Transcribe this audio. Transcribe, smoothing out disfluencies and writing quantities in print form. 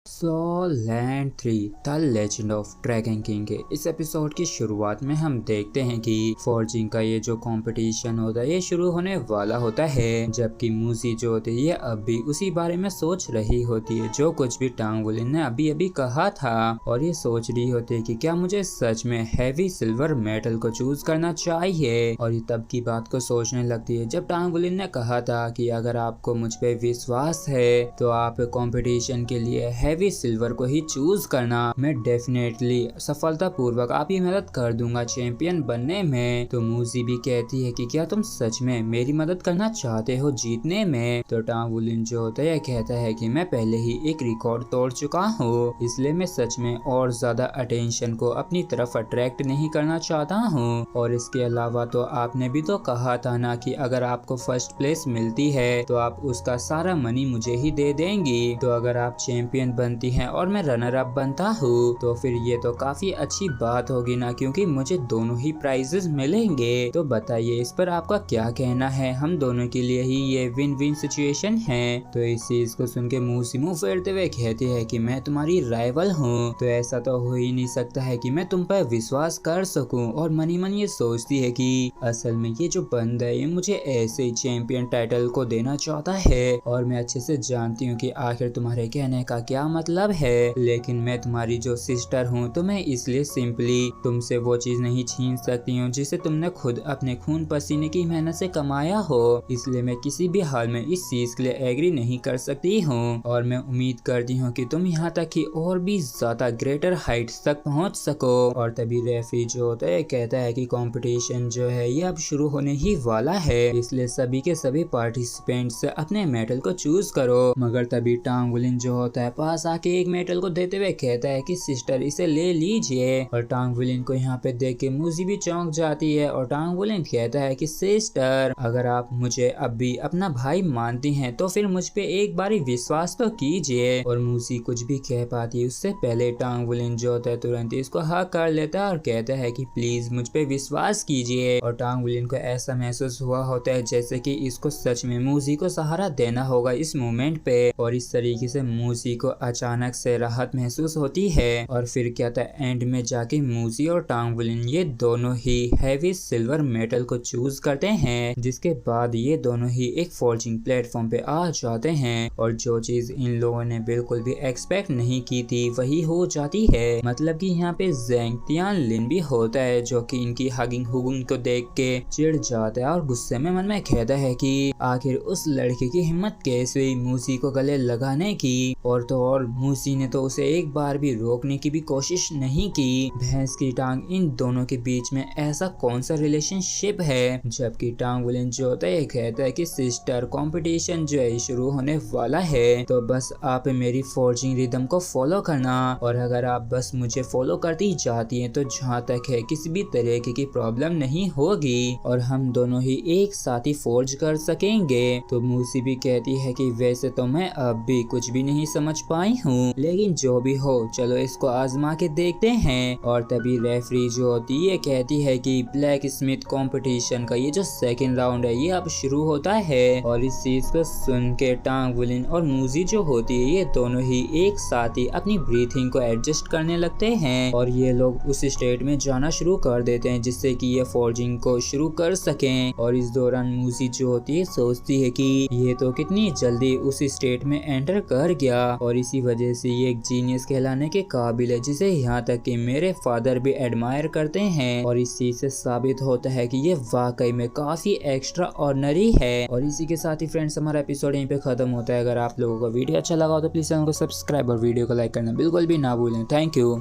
Land 3 the legend of dragon king के इस episode की शुरुआत में हम देखते हैं कि फॉर्जिंग का ये जो कंपटीशन होता है ये शुरू होने वाला होता है, जबकि मूसी जो होती है ये अब भी उसी बारे में सोच रही होती है जो कुछ भी टांग वुलिन ने अभी अभी कहा था, और ये सोच रही होती है कि क्या मुझे सच में हैवी सिल्वर मेटल को चूज करना चाहिए। और ये तब की बात को सोचने लगती है जब टांग वुलिन ने कहा था कि अगर आपको मुझ पे विश्वास है तो आप कंपटीशन के लिए हैवी सिल्वर को ही चूज करना। मैं डेफिनेटली सफलतापूर्वक आपकी मदद कर दूंगा चैंपियन बनने में। तो मूसी भी कहती है कि क्या तुम सच में मेरी मदद करना चाहते हो जीतने में। तो टांग वुलिन जो होता है कहता है कि मैं पहले ही एक रिकॉर्ड तोड़ चुका हूँ, इसलिए मैं सच में और ज्यादा अटेंशन को अपनी तरफ अट्रैक्ट नहीं करना चाहता हूँ। और इसके अलावा तो आपने भी तो कहा था ना कि अगर आपको फर्स्ट प्लेस मिलती है तो आप उसका सारा मनी मुझे ही दे देंगी। तो अगर आप चैंपियन बनती हैं और मैं रनर अप बनता हूँ तो फिर ये तो काफी अच्छी बात होगी ना, क्योंकि मुझे दोनों ही प्राइजेस मिलेंगे। तो बताइए इस पर आपका क्या कहना है। हम दोनों के लिए ही ये विन विन सिचुएशन है। तो इस चीज को सुन के मुंह फेरते हुए कहती है कि मैं तुम्हारी राइवल हूँ, तो ऐसा तो हो ही नहीं सकता है कि मैं तुम पर विश्वास कर सकूं। और मनी मन ये सोचती है कि असल में ये जो बंदा है ये मुझे ऐसे ही चैंपियन टाइटल को देना चाहता है, और मैं अच्छे से जानती हूँ कि आखिर तुम्हारे कहने का क्या मतलब है। लेकिन मैं तुम्हारी जो सिस्टर हूँ तो मैं इसलिए सिंपली तुमसे वो चीज नहीं छीन सकती हूँ जिसे तुमने खुद अपने खून पसीने की मेहनत से कमाया हो, इसलिए मैं किसी भी हाल में इस चीज के लिए एग्री नहीं कर सकती हूँ। और मैं उम्मीद करती हूँ कि तुम यहाँ तक कि और भी ज्यादा ग्रेटर हाइट्स तक पहुँच सको। और तभी रेफरी जो होता है कहता है कि कंपटीशन जो है ये अब शुरू होने ही वाला है, इसलिए सभी के सभी पार्टिसिपेंट्स अपने मेटल को चूज करो। मगर तभी टांग वुलिन जो होता है पास आके एक मेटल को देते हुए कहता है कि सिस्टर इसे ले लीजिए। और टांग वुलिन को यहाँ पे देख के मूसी भी चौंक जाती है, और टांग वुलिन कहता है कि सिस्टर अगर आप मुझे अब भी अपना भाई मानती हैं तो फिर मुझ पे एक बारी विश्वास तो कीजिए। और मूसी कुछ भी कह पाती उससे पहले टांग वुलिन जो होता है तुरंत इसको हाँ कर लेता है और कहता है कि प्लीज मुझ पे विश्वास कीजिए। और टांग वुलिन को ऐसा महसूस हुआ होता है जैसे कि इसको सच में मूसी को सहारा देना होगा इस मोमेंट पे। और इस तरीके से मूसी को अचानक से राहत महसूस होती है। और फिर क्या था एंड में जाके मूसी और टांग वुलिन ये दोनों ही हैवी सिल्वर मेटल को चूज करते हैं, जिसके बाद ये दोनों ही एक फॉर्जिंग प्लेटफॉर्म पे आ जाते हैं। और जो चीज इन लोगों ने बिल्कुल भी एक्सपेक्ट नहीं की थी वही हो जाती है। मतलब कि यहाँ पे ज़ैंग तियानलिन भी होता है जो कि इनकी हगिंग हुगिंग को देख के चिढ़ जाता है और गुस्से में मन में कहता है कि आखिर उस लड़के की हिम्मत कैसे हुई मूसी को गले लगाने की। और तो और मूसी ने तो उसे एक बार भी रोकने की भी कोशिश नहीं की। भैंस की टांग इन दोनों के बीच में ऐसा कौन सा रिलेशनशिप है। जबकि टांग वुलिन जो होता है कहता है कि सिस्टर कंपटीशन जो है शुरू होने वाला है, तो बस आप मेरी फॉर्जिंग रिदम को फॉलो करना, और अगर आप बस मुझे फॉलो करती जाती हैं तो जहाँ तक है किसी भी तरीके की प्रॉब्लम नहीं होगी और हम दोनों ही एक साथ ही फोर्ज कर सकेंगे। तो मूसी भी कहती है कि वैसे तो मैं अब भी कुछ भी नहीं समझ पाई हूँ, लेकिन जो भी हो चलो इसको आजमा के देखते हैं। और तभी रेफरी जो होती है कहती है कि ब्लैक स्मिथ कंपटीशन का ये जो सेकंड राउंड है ये अब शुरू होता है। और इस चीज को सुन के टांग वुलिन और मूसी जो होती है ये दोनों ही एक साथ ही अपनी ब्रीथिंग को एडजस्ट करने लगते हैं, और ये लोग उस स्टेट में जाना शुरू कर देते हैं जिससे कि ये फॉर्जिंग को शुरू कर सकें। और इस दौरान मूसी जो होती है सोचती है कि ये तो कितनी जल्दी उस स्टेट में एंटर कर गया, और इसी वजह से ये एक जीनियस कहलाने के काबिल है जिसे यहाँ तक कि मेरे फादर भी एडमायर करते हैं। और इस चीज से साबित होता है कि ये वाकई में काफी एक्स्ट्रा ऑर्डिनरी है। और इसी के साथ ही फ्रेंड्स हमारा एपिसोड यहीं पे खत्म होता है। अगर आप लोगों को वीडियो अच्छा लगा हो तो प्लीज चैनल को सब्सक्राइब और वीडियो को लाइक करना बिल्कुल भी ना भूलें। Thank you.